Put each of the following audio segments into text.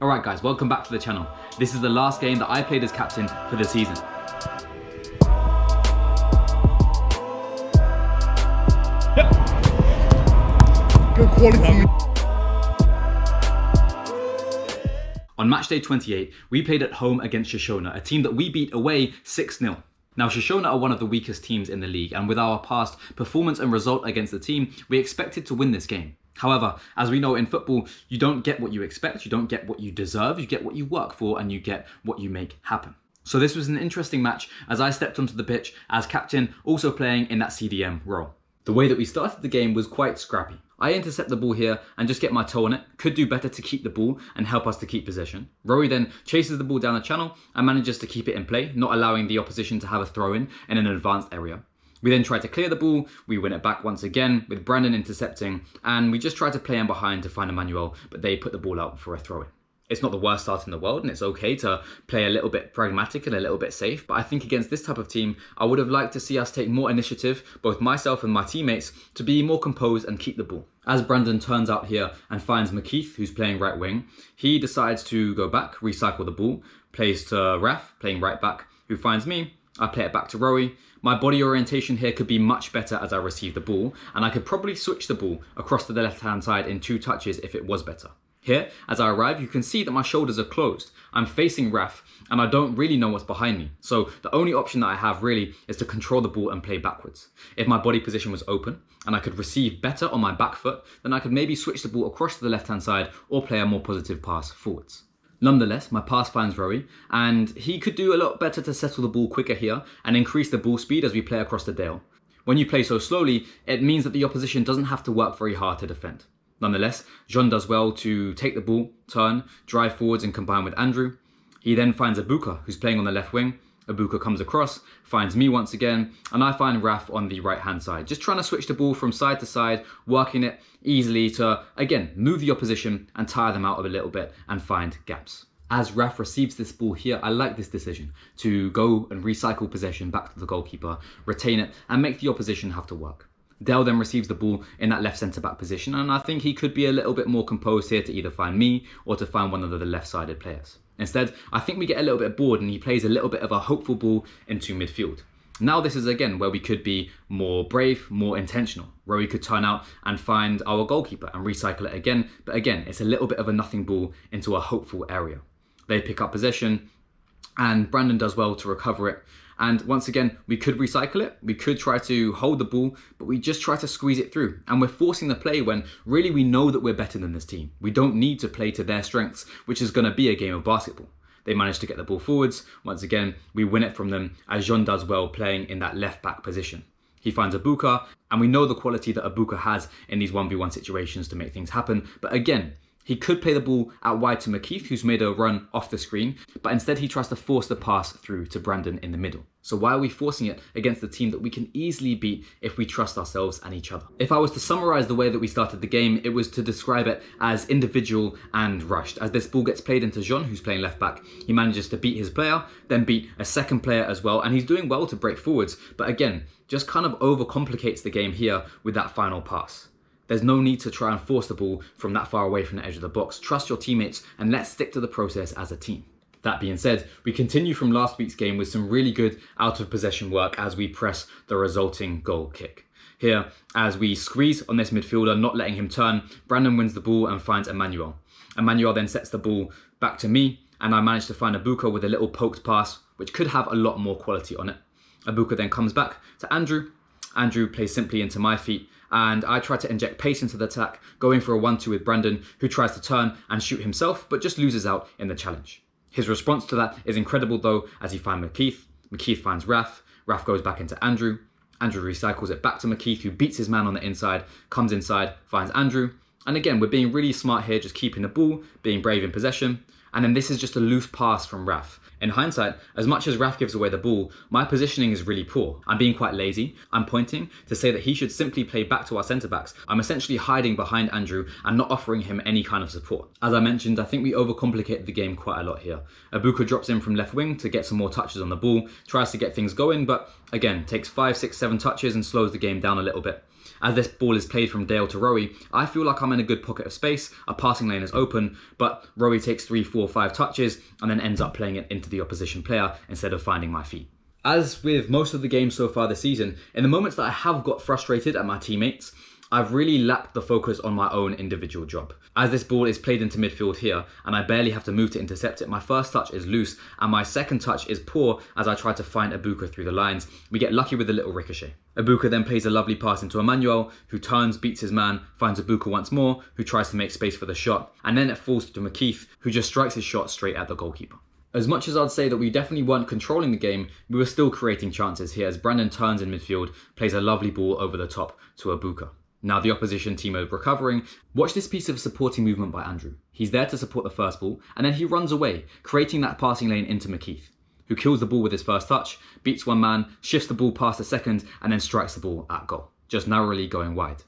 Alright guys, welcome back to the channel. This is the last game that I played as captain for the season. Good quality. On match day 28, we played at home against Xixona, a team that we beat away 6-0. Now Xixona are one of the weakest teams in the league, and with our past performance and result against the team, we expected to win this game. However, as we know in football, you don't get what you expect, you don't get what you deserve, you get what you work for, and you get what you make happen. So this was an interesting match as I stepped onto the pitch as captain, also playing in that CDM role. The way that we started the game was quite scrappy. I intercept the ball here and just get my toe on it, could do better to keep the ball and help us to keep possession. Rory then chases the ball down the channel and manages to keep it in play, not allowing the opposition to have a throw in an advanced area. We then try to clear the ball, we win it back once again with Brandon intercepting, and we just try to play in behind to find Emmanuel, but they put the ball out for a throw in. It's not the worst start in the world and it's okay to play a little bit pragmatic and a little bit safe, but I think against this type of team, I would have liked to see us take more initiative, both myself and my teammates, to be more composed and keep the ball. As Brandon turns out here and finds McKeith, who's playing right wing, he decides to go back, recycle the ball, plays to Raf, playing right back, who finds me. I play it back to Rory. My body orientation here could be much better as I receive the ball, and I could probably switch the ball across to the left-hand side in 2 touches if it was better. Here, as I arrive, you can see that my shoulders are closed. I'm facing Raf, and I don't really know what's behind me. So the only option that I have really is to control the ball and play backwards. If my body position was open, and I could receive better on my back foot, then I could maybe switch the ball across to the left-hand side or play a more positive pass forwards. Nonetheless, my pass finds Rory, and he could do a lot better to settle the ball quicker here and increase the ball speed as we play across the dale. When you play so slowly, it means that the opposition doesn't have to work very hard to defend. Nonetheless, John does well to take the ball, turn, drive forwards and combine with Andrew. He then finds Abuka, who's playing on the left wing. Abuka comes across, finds me once again, and I find Raf on the right-hand side. Just trying to switch the ball from side to side, working it easily to, again, move the opposition and tire them out a little bit and find gaps. As Raf receives this ball here, I like this decision to go and recycle possession back to the goalkeeper, retain it, and make the opposition have to work. Dell then receives the ball in that left centre-back position, and I think he could be a little bit more composed here to either find me or to find one of the left-sided players. Instead, I think we get a little bit bored and he plays a little bit of a hopeful ball into midfield. Now this is again where we could be more brave, more intentional. Rory could turn out and find our goalkeeper and recycle it again, but again, it's a little bit of a nothing ball into a hopeful area. They pick up possession and Brandon does well to recover it. And once again, we could recycle it, we could try to hold the ball, but we just try to squeeze it through. And we're forcing the play when really we know that we're better than this team. We don't need to play to their strengths, which is going to be a game of basketball. They manage to get the ball forwards. Once again, we win it from them as Jean does well playing in that left back position. He finds Abuka, and we know the quality that Abuka has in these 1v1 situations to make things happen. But again, he could play the ball out wide to McKeith, who's made a run off the screen, but instead he tries to force the pass through to Brandon in the middle. So why are we forcing it against a team that we can easily beat if we trust ourselves and each other? If I was to summarize the way that we started the game, it was to describe it as individual and rushed. As this ball gets played into Jean, who's playing left back, he manages to beat his player, then beat a second player as well, and he's doing well to break forwards, but again, just kind of overcomplicates the game here with that final pass. There's no need to try and force the ball from that far away from the edge of the box. Trust your teammates and let's stick to the process as a team. That being said, we continue from last week's game with some really good out of possession work as we press the resulting goal kick. Here, as we squeeze on this midfielder, not letting him turn, Brandon wins the ball and finds Emmanuel. Emmanuel then sets the ball back to me and I manage to find Abuka with a little poked pass, which could have a lot more quality on it. Abuka then comes back to Andrew. Andrew plays simply into my feet and I try to inject pace into the attack, going for a 1-2 with Brandon, who tries to turn and shoot himself, but just loses out in the challenge. His response to that is incredible though, as he finds McKeith. McKeith finds Raf. Raf goes back into Andrew. Andrew recycles it back to McKeith, who beats his man on the inside, comes inside, finds Andrew. And again, we're being really smart here, just keeping the ball, being brave in possession. And then this is just a loose pass from Raf. In hindsight, as much as Raf gives away the ball, my positioning is really poor. I'm being quite lazy. I'm pointing to say that he should simply play back to our centre-backs. I'm essentially hiding behind Andrew and not offering him any kind of support. As I mentioned, I think we overcomplicated the game quite a lot here. Abuka drops in from left wing to get some more touches on the ball, tries to get things going, but again, takes 5, 6, 7 touches and slows the game down a little bit. As this ball is played from Dale to Rowie, I feel like I'm in a good pocket of space, a passing lane is open, but Rowie takes 3, 4, 5 touches and then ends up playing it into the opposition player instead of finding my feet. As with most of the games so far this season, in the moments that I have got frustrated at my teammates, I've really lacked the focus on my own individual job. As this ball is played into midfield here, and I barely have to move to intercept it, my first touch is loose, and my second touch is poor as I try to find Ibuka through the lines. We get lucky with a little ricochet. Ibuka then plays a lovely pass into Emmanuel, who turns, beats his man, finds Ibuka once more, who tries to make space for the shot, and then it falls to McKeith, who just strikes his shot straight at the goalkeeper. As much as I'd say that we definitely weren't controlling the game, we were still creating chances here as Brandon turns in midfield, plays a lovely ball over the top to Ibuka. Now the opposition team are recovering. Watch this piece of supporting movement by Andrew. He's there to support the first ball, and then he runs away, creating that passing lane into McKeith, who kills the ball with his first touch, beats one man, shifts the ball past the second, and then strikes the ball at goal, just narrowly going wide.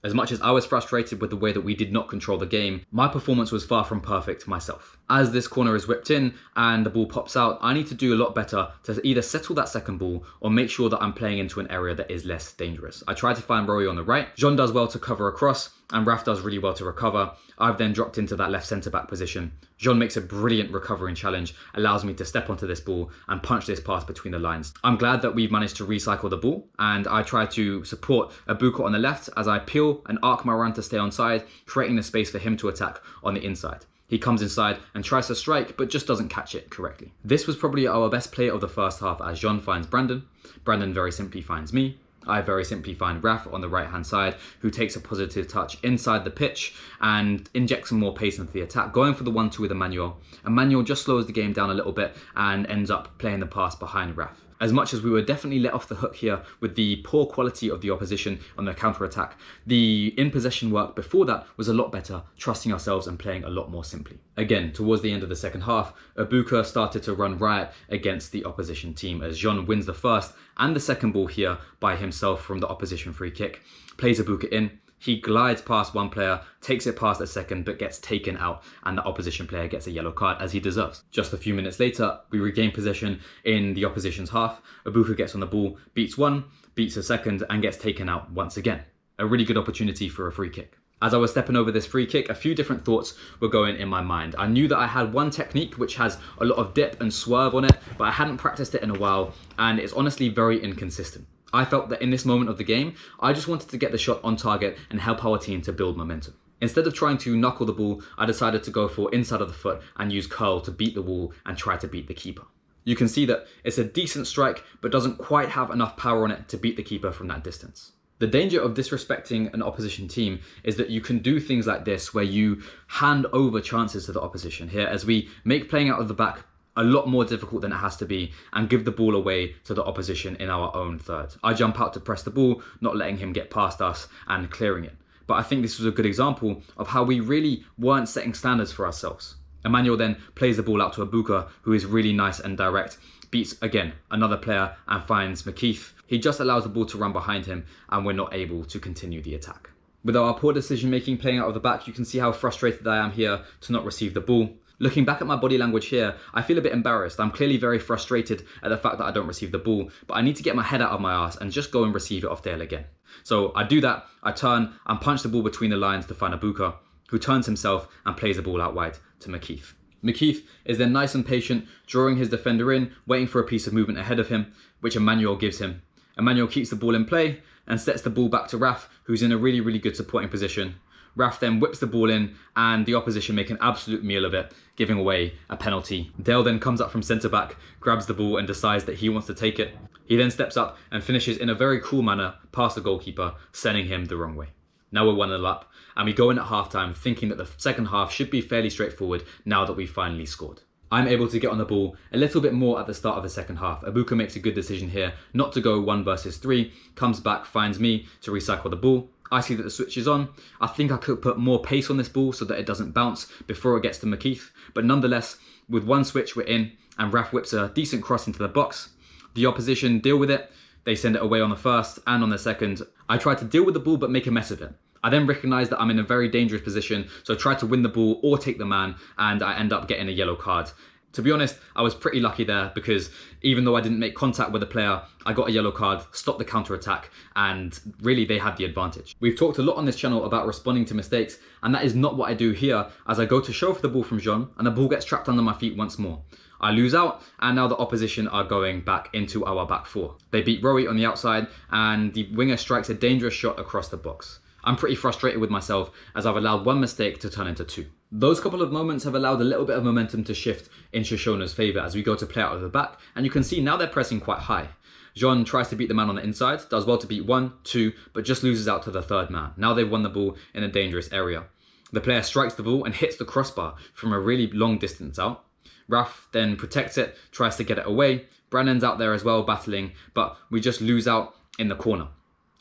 As much as I was frustrated with the way that we did not control the game, my performance was far from perfect myself. As this corner is whipped in and the ball pops out, I need to do a lot better to either settle that second ball or make sure that I'm playing into an area that is less dangerous. I try to find Rowie on the right. Jean does well to cover across and Raf does really well to recover. I've then dropped into that left centre back position. Jean makes a brilliant recovering challenge, allows me to step onto this ball and punch this pass between the lines. I'm glad that we've managed to recycle the ball, and I try to support Ibuka on the left as I peel and arc my run to stay onside, creating the space for him to attack on the inside. He comes inside and tries to strike, but just doesn't catch it correctly. This was probably our best play of the first half as Jean finds Brandon. Brandon very simply finds me. I very simply find Raf on the right hand side, who takes a positive touch inside the pitch and injects some more pace into the attack, going for the 1-2 with Emmanuel. Emmanuel just slows the game down a little bit and ends up playing the pass behind Raf. As much as we were definitely let off the hook here with the poor quality of the opposition on the counter-attack, the in-possession work before that was a lot better, trusting ourselves and playing a lot more simply. Again, towards the end of the second half, Ibuka started to run riot against the opposition team as Jean wins the first and the second ball here by himself from the opposition free kick, plays Ibuka in. He glides past one player, takes it past a second, but gets taken out, and the opposition player gets a yellow card as he deserves. Just a few minutes later, we regain possession in the opposition's half. Ibuka gets on the ball, beats one, beats a second, and gets taken out once again. A really good opportunity for a free kick. As I was stepping over this free kick, a few different thoughts were going in my mind. I knew that I had one technique which has a lot of dip and swerve on it, but I hadn't practiced it in a while, and it's honestly very inconsistent. I felt that in this moment of the game, I just wanted to get the shot on target and help our team to build momentum. Instead of trying to knuckle the ball, I decided to go for inside of the foot and use curl to beat the wall and try to beat the keeper. You can see that it's a decent strike, but doesn't quite have enough power on it to beat the keeper from that distance. The danger of disrespecting an opposition team is that you can do things like this where you hand over chances to the opposition here as we make playing out of the back a lot more difficult than it has to be and give the ball away to the opposition in our own third. I jump out to press the ball, not letting him get past us and clearing it. But I think this was a good example of how we really weren't setting standards for ourselves. Emmanuel then plays the ball out to Ibuka, who is really nice and direct, beats again another player and finds McKeith. He just allows the ball to run behind him and we're not able to continue the attack. With our poor decision making playing out of the back, you can see how frustrated I am here to not receive the ball. Looking back at my body language here, I feel a bit embarrassed. I'm clearly very frustrated at the fact that I don't receive the ball, but I need to get my head out of my arse and just go and receive it off Dale again. So I do that, I turn and punch the ball between the lines to find Ibuka, who turns himself and plays the ball out wide to McKeith. McKeith is then nice and patient, drawing his defender in, waiting for a piece of movement ahead of him, which Emmanuel gives him. Emmanuel keeps the ball in play and sets the ball back to Raf, who's in a really, really good supporting position. Raf then whips the ball in and the opposition make an absolute meal of it, giving away a penalty. Dale then comes up from centre back, grabs the ball and decides that he wants to take it. He then steps up and finishes in a very cool manner past the goalkeeper, sending him the wrong way. Now we're 1-0 up and we go in at halftime thinking that the second half should be fairly straightforward now that we've finally scored. I'm able to get on the ball a little bit more at the start of the second half. Ibuka makes a good decision here not to go 1 versus 3, comes back, finds me to recycle the ball. I see that the switch is on. I think I could put more pace on this ball so that it doesn't bounce before it gets to McKeith. But nonetheless, with one switch, we're in and Raf whips a decent cross into the box. The opposition deal with it. They send it away on the first and on the second. I try to deal with the ball but make a mess of it. I then recognise that I'm in a very dangerous position, so I try to win the ball or take the man, and I end up getting a yellow card. To be honest, I was pretty lucky there because even though I didn't make contact with the player, I got a yellow card, stopped the counter-attack, and really they had the advantage. We've talked a lot on this channel about responding to mistakes, and that is not what I do here as I go to show for the ball from Jean, and the ball gets trapped under my feet once more. I lose out, and now the opposition are going back into our back four. They beat Rowie on the outside, and the winger strikes a dangerous shot across the box. I'm pretty frustrated with myself as I've allowed one mistake to turn into two. Those couple of moments have allowed a little bit of momentum to shift in Xixona's favour as we go to play out of the back, and you can see now they're pressing quite high. Jean tries to beat the man on the inside, does well to beat 1, 2, but just loses out to the third man. Now they've won the ball in a dangerous area. The player strikes the ball and hits the crossbar from a really long distance out. Raf then protects it, tries to get it away. Brandon's out there as well battling, but we just lose out in the corner.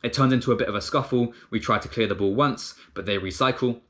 It turns into a bit of a scuffle. We try to clear the ball once, but they recycle.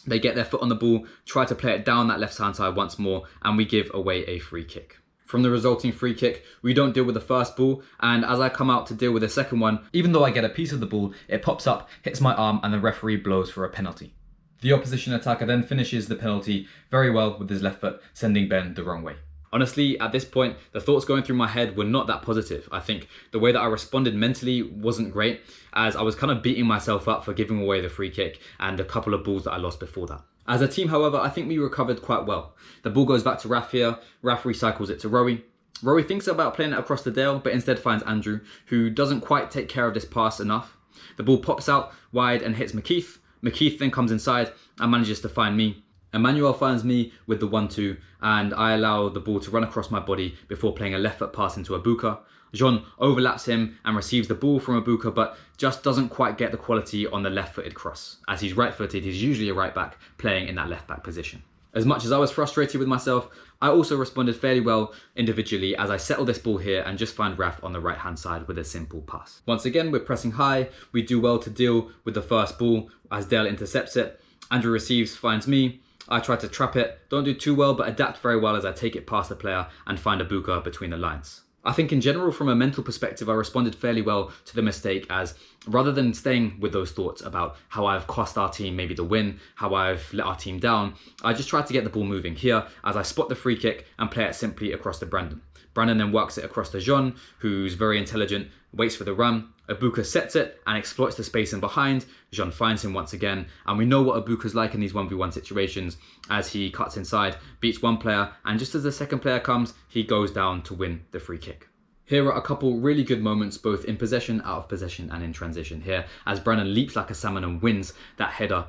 They get their foot on the ball, try to play it down that left-hand side once more, and we give away a free kick. From the resulting free kick, we don't deal with the first ball, and as I come out to deal with the second one, even though I get a piece of the ball, it pops up, hits my arm, and the referee blows for a penalty. The opposition attacker then finishes the penalty very well with his left foot, sending Ben the wrong way. Honestly, at this point, the thoughts going through my head were not that positive. I think the way that I responded mentally wasn't great, as I was kind of beating myself up for giving away the free kick and a couple of balls that I lost before that. As a team, however, I think we recovered quite well. The ball goes back to Raf here. Raf recycles it to Rowie. Rowie thinks about playing it across the Dale, but instead finds Andrew, who doesn't quite take care of this pass enough. The ball pops out wide and hits McKeith. McKeith then comes inside and manages to find me. Emmanuel finds me with the 1-2, and I allow the ball to run across my body before playing a left foot pass into Abuka. Jean overlaps him and receives the ball from Abuka, but just doesn't quite get the quality on the left-footed cross. As he's right-footed, he's usually a right-back playing in that left-back position. As much as I was frustrated with myself, I also responded fairly well individually as I settle this ball here and just find Raf on the right-hand side with a simple pass. Once again, we're pressing high. We do well to deal with the first ball as Dale intercepts it. Andrew receives, finds me. I try to trap it, don't do too well, but adapt very well as I take it past the player and find Abuka between the lines. I think in general, from a mental perspective, I responded fairly well to the mistake, as rather than staying with those thoughts about how I've cost our team maybe the win, how I've let our team down, I just tried to get the ball moving here as I spot the free kick and play it simply across to Brandon. Brandon then works it across to Jean, who's very intelligent, waits for the run. Abuka sets it and exploits the space in behind. Jean finds him once again, and we know what Abuka's like in these 1v1 situations as he cuts inside, beats one player, and just as the second player comes, he goes down to win the free kick. Here are a couple really good moments, both in possession, out of possession, and in transition here, as Brandon leaps like a salmon and wins that header.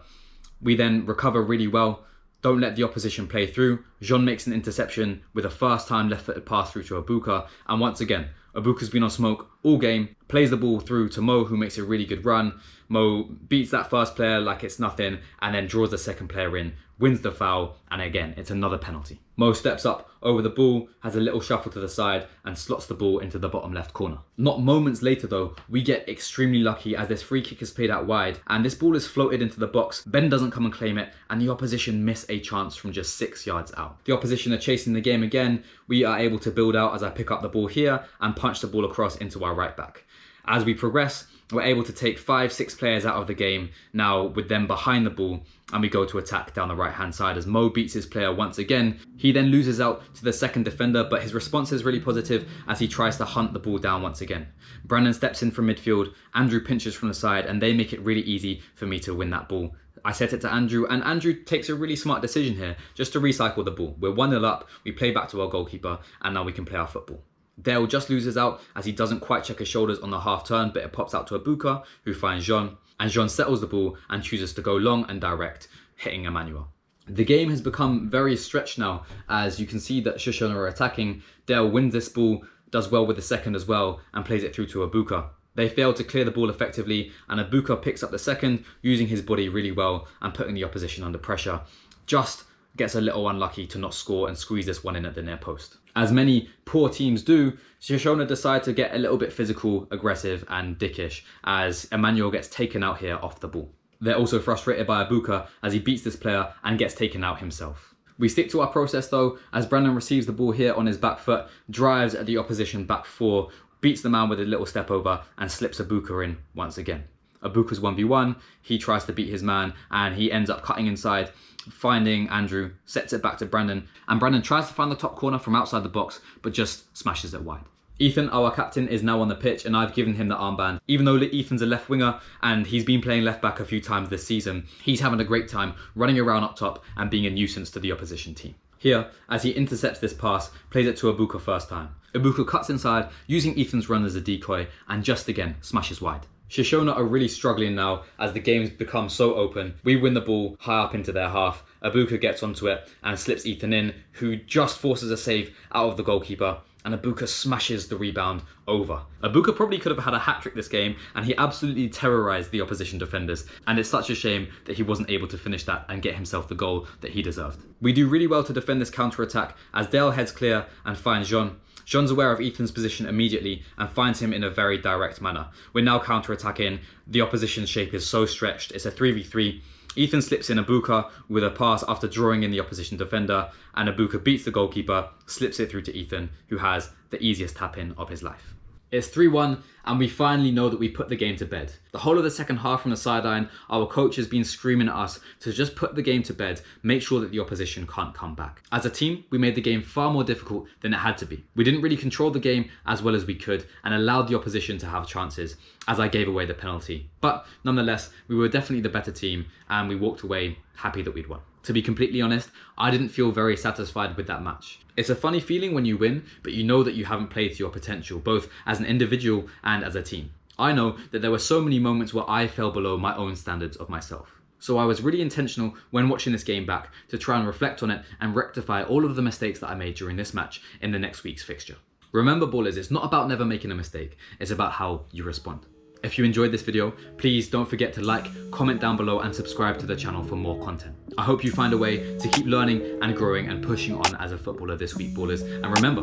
We then recover really well, don't let the opposition play through. Jean makes an interception with a first-time left-footed pass through to Abuka, and once again, Abuka's been on smoke all game, plays the ball through to Mo, who makes a really good run. Mo beats that first player like it's nothing, and then draws the second player in, wins the foul, and again, it's another penalty. Mo steps up over the ball, has a little shuffle to the side, and slots the ball into the bottom left corner. Not moments later though, we get extremely lucky as this free kick is played out wide, and this ball is floated into the box. Ben doesn't come and claim it, and the opposition miss a chance from just 6 yards out. The opposition are chasing the game again. We are able to build out as I pick up the ball here and punch the ball across into our right back. As we progress, we're able to take 5-6 players out of the game now with them behind the ball, and we go to attack down the right hand side as Mo beats his player once again. He then loses out to the second defender, but his response is really positive as he tries to hunt the ball down once again. Brandon steps in from midfield, Andrew pinches from the side, and they make it really easy for me to win that ball. I set it to Andrew, and Andrew takes a really smart decision here just to recycle the ball. We're 1-0 up, we play back to our goalkeeper, and now we can play our football. Dale just loses out as he doesn't quite check his shoulders on the half turn, but it pops out to Abuka, who finds Jean, and Jean settles the ball and chooses to go long and direct, hitting Emmanuel. The game has become very stretched now, as you can see that Xixona are attacking. Dale wins this ball, does well with the second as well, and plays it through to Abuka. They fail to clear the ball effectively, and Abuka picks up the second, using his body really well and putting the opposition under pressure. Just gets a little unlucky to not score and squeeze this one in at the near post. As many poor teams do, Xixona decide to get a little bit physical, aggressive and dickish as Emmanuel gets taken out here off the ball. They're also frustrated by Abuka as he beats this player and gets taken out himself. We stick to our process though, as Brandon receives the ball here on his back foot, drives at the opposition back four, beats the man with a little step over and slips Abuka in once again. Abuka's 1v1, he tries to beat his man and he ends up cutting inside, finding Andrew, sets it back to Brandon, and Brandon tries to find the top corner from outside the box, but just smashes it wide. Ethan, our captain, is now on the pitch and I've given him the armband. Even though Ethan's a left winger and he's been playing left back a few times this season, he's having a great time running around up top and being a nuisance to the opposition team. Here, as he intercepts this pass, plays it to Abuka first time. Abuka cuts inside, using Ethan's run as a decoy, and just again, smashes wide. Xixona are really struggling now as the game's become so open. We win the ball high up into their half. Abuka gets onto it and slips Ethan in, who just forces a save out of the goalkeeper, and Abuka smashes the rebound over. Abuka probably could have had a hat-trick this game, and he absolutely terrorized the opposition defenders, and it's such a shame that he wasn't able to finish that and get himself the goal that he deserved. We do really well to defend this counter-attack as Dale heads clear and finds Jean. Jean's aware of Ethan's position immediately and finds him in a very direct manner. We're now counter-attacking. The opposition's shape is so stretched. It's a 3v3. Ethan slips in Abuka with a pass after drawing in the opposition defender, and Abuka beats the goalkeeper, slips it through to Ethan, who has the easiest tap-in of his life. It's 3-1, and we finally know that we put the game to bed. The whole of the second half from the sideline, our coach has been screaming at us to just put the game to bed, make sure that the opposition can't come back. As a team, we made the game far more difficult than it had to be. We didn't really control the game as well as we could and allowed the opposition to have chances, as I gave away the penalty. But nonetheless, we were definitely the better team and we walked away happy that we'd won. To be completely honest, I didn't feel very satisfied with that match. It's a funny feeling when you win, but you know that you haven't played to your potential, both as an individual and as a team. I know that there were so many moments where I fell below my own standards of myself. So I was really intentional when watching this game back to try and reflect on it and rectify all of the mistakes that I made during this match in the next week's fixture. Remember, ballers, it's not about never making a mistake, it's about how you respond. If you enjoyed this video, please don't forget to like, comment down below and subscribe to the channel for more content. I hope you find a way to keep learning and growing and pushing on as a footballer this week, ballers. And remember,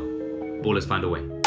ballers find a way.